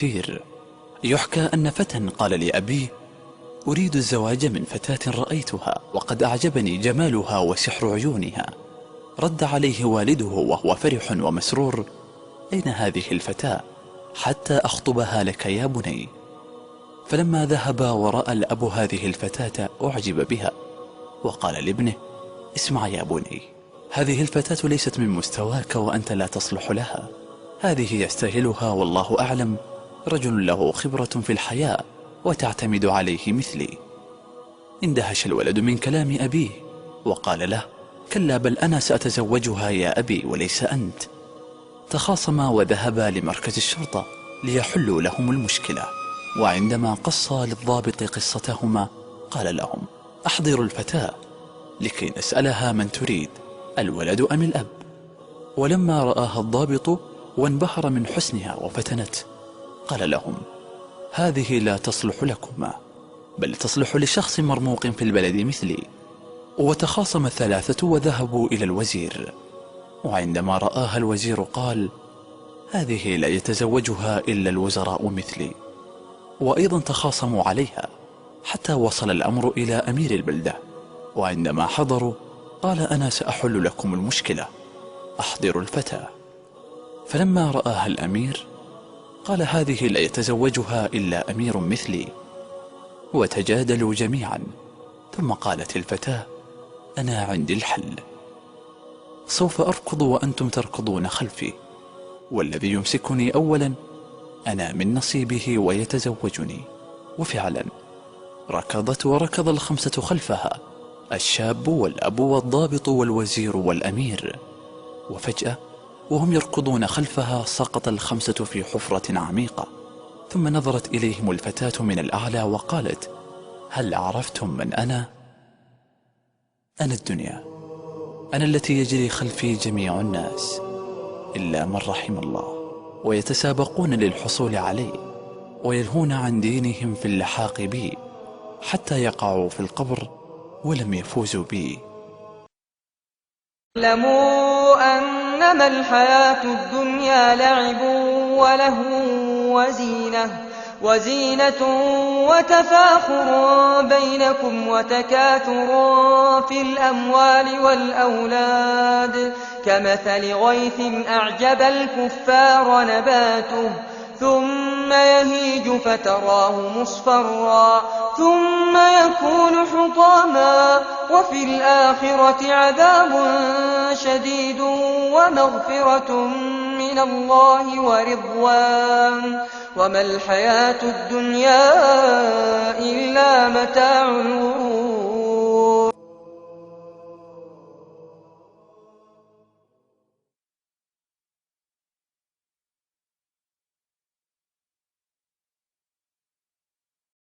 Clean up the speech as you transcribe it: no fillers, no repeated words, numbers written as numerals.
كثير. يحكى أن فتى قال لأبيه: أريد الزواج من فتاة رأيتها وقد أعجبني جمالها وسحر عيونها. رد عليه والده وهو فرح ومسرور: أين هذه الفتاة حتى أخطبها لك يا بني؟ فلما ذهب ورأى الأب هذه الفتاة أعجب بها، وقال لابنه: اسمع يا بني، هذه الفتاة ليست من مستواك وأنت لا تصلح لها، هذه يستاهلها والله أعلم رجل له خبرة في الحياة وتعتمد عليه مثلي. اندهش الولد من كلام أبيه وقال له: كلا، بل أنا سأتزوجها يا أبي وليس أنت. تخاصما وذهبا لمركز الشرطة ليحلوا لهم المشكلة، وعندما قصا للضابط قصتهما قال لهم: أحضروا الفتاة لكي نسألها من تريد، الولد أم الأب؟ ولما رآها الضابط وانبهر من حسنها وفتنته قال لهم: هذه لا تصلح لكما، بل تصلح لشخص مرموق في البلد مثلي. وتخاصم الثلاثة وذهبوا إلى الوزير، وعندما رآها الوزير قال: هذه لا يتزوجها إلا الوزراء مثلي. وأيضا تخاصموا عليها حتى وصل الأمر إلى أمير البلدة، وعندما حضروا قال: أنا سأحل لكم المشكلة، أحضروا الفتاة. فلما رآها الأمير قال: هذه لا يتزوجها إلا أمير مثلي. وتجادلوا جميعا، ثم قالت الفتاة: أنا عندي الحل، سوف أركض وأنتم تركضون خلفي، والذي يمسكني أولا أنا من نصيبه ويتزوجني. وفعلا ركضت وركض الخمسة خلفها، الشاب والأب والضابط والوزير والأمير. وفجأة وهم يركضون خلفها سقط الخمسة في حفرة عميقة، ثم نظرت إليهم الفتاة من الأعلى وقالت: هل عرفتم من أنا؟ أنا الدنيا، أنا التي يجري خلفي جميع الناس إلا من رحم الله، ويتسابقون للحصول علي ويلهون عن دينهم في اللحاق بي حتى يقعوا في القبر ولم يفوزوا بي. اعلموا أنما الحياة الدنيا لعب ولهو وزينة وتفاخر بينكم وتكاثر في الأموال والأولاد، كمثل غيث أعجب الكفار نباته ثم يهيج فتراه مصفرا ثم يكون حطاما، وفي الآخرة عذاب شديد ومغفرة من الله ورضوان، وما الحياة الدنيا إلا متاع الغرور.